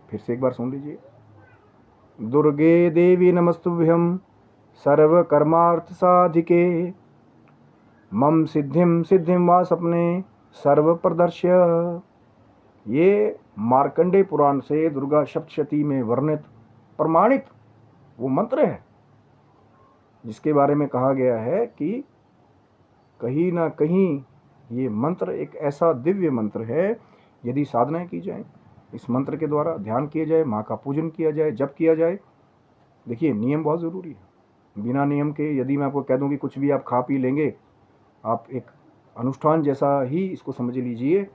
फिर से एक बार सुन लीजिए। दुर्गे देवी नमस्तुभ्यं सर्व कर्मार्थ साधिके मम सिद्धिम सिद्धिम वा सपने सर्व प्रदर्श्य। ये मार्कंडेय पुराण से दुर्गा सप्तशती में वर्णित प्रमाणित वो मंत्र है, जिसके बारे में कहा गया है कि कहीं ना कहीं ये मंत्र एक ऐसा दिव्य मंत्र है, यदि साधनाएं की जाए, इस मंत्र के द्वारा ध्यान किया जाए, माँ का पूजन किया जाए, जप किया जाए। देखिए, नियम बहुत ज़रूरी है। बिना नियम के यदि मैं आपको कह दूं कि कुछ भी आप खा पी लेंगे, आप एक अनुष्ठान जैसा ही इसको समझ लीजिए।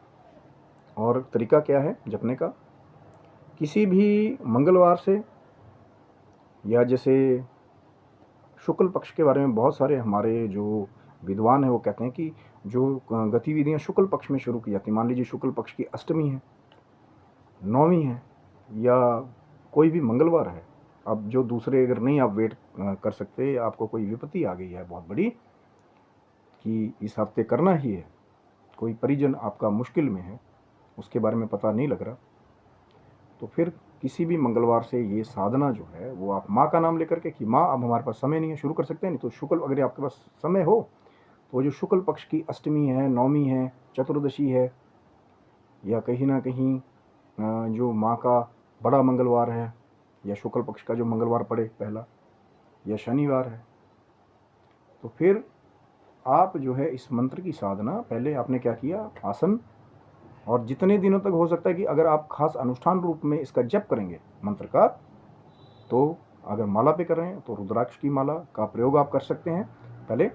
और तरीका क्या है जपने का? किसी भी मंगलवार से, या जैसे शुक्ल पक्ष के बारे में बहुत सारे हमारे जो विद्वान हैं वो कहते हैं कि जो गतिविधियां शुक्ल पक्ष में शुरू की जाती, मान लीजिए शुक्ल पक्ष की अष्टमी है, नौमी है, या कोई भी मंगलवार है। अब जो दूसरे अगर नहीं आप वेट कर सकते, आपको कोई विपत्ति आ गई है बहुत बड़ी कि इस हफ्ते करना ही है, कोई परिजन आपका मुश्किल में है, उसके बारे में पता नहीं लग रहा, तो फिर किसी भी मंगलवार से ये साधना जो है वो आप माँ का नाम लेकर के कि माँ अब हमारे पास समय नहीं है, शुरू कर सकते हैं। नहीं तो शुक्ल, अगर आपके पास समय हो तो जो शुक्ल पक्ष की अष्टमी है, नौमी है, चतुर्दशी है, या कहीं ना कहीं जो माँ का बड़ा मंगलवार है, या शुक्ल पक्ष का जो मंगलवार पड़े पहला, या शनिवार है, तो फिर आप जो है इस मंत्र की साधना, पहले आपने क्या किया, आसन, और जितने दिनों तक हो सकता है कि अगर आप खास अनुष्ठान रूप में इसका जप करेंगे मंत्र का, तो अगर माला पे कर रहे हैं तो रुद्राक्ष की माला का प्रयोग आप कर सकते हैं। पहले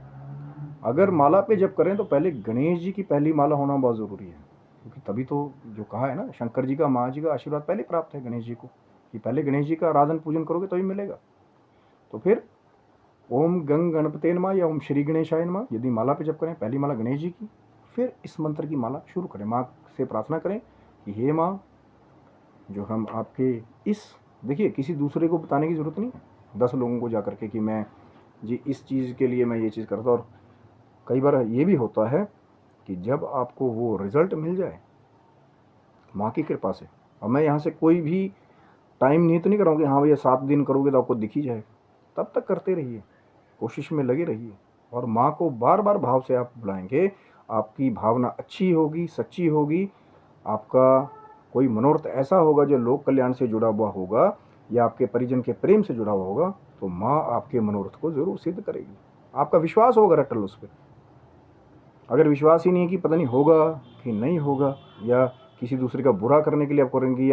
अगर माला पे जप करें तो पहले गणेश जी की पहली माला होना बहुत ज़रूरी है, क्योंकि तभी तो जो कहा है ना, शंकर जी का, माँ जी का आशीर्वाद पहले प्राप्त है गणेश जी को, कि पहले गणेश जी का आराधन पूजन करोगे तभी मिलेगा। तो फिर ओम गंग गणपते नमः या ओम श्री गणेशाय नमः, यदि माला पे जप करें, पहली माला गणेश जी की, फिर इस मंत्र की माला शुरू करें। माँ से प्रार्थना करें कि हे माँ, जो हम आपके इस, देखिए किसी दूसरे को बताने की ज़रूरत नहीं, 10 लोगों को जा करके कि मैं जी इस चीज़ के लिए मैं ये चीज़ करता। और कई बार ये भी होता है कि जब आपको वो रिज़ल्ट मिल जाए माँ की कृपा से, और मैं यहाँ से कोई भी टाइम नियत नहीं कराऊँ कि हाँ भैया 7 दिन करोगे तो आपको दिख ही जाए, तब तक करते रहिए, कोशिश में लगे रहिए, और माँ को बार बार भाव से आप बुलाएंगे, आपकी भावना अच्छी होगी, सच्ची होगी, आपका कोई मनोरथ ऐसा होगा जो लोक कल्याण से जुड़ा हुआ होगा, या आपके परिजन के प्रेम से जुड़ा हुआ होगा, तो माँ आपके मनोरथ को जरूर सिद्ध करेगी। आपका विश्वास होगा रटल उस पर। अगर विश्वास ही नहीं है कि पता नहीं होगा कि नहीं होगा, या किसी दूसरे का बुरा करने के लिए आप करेंगे,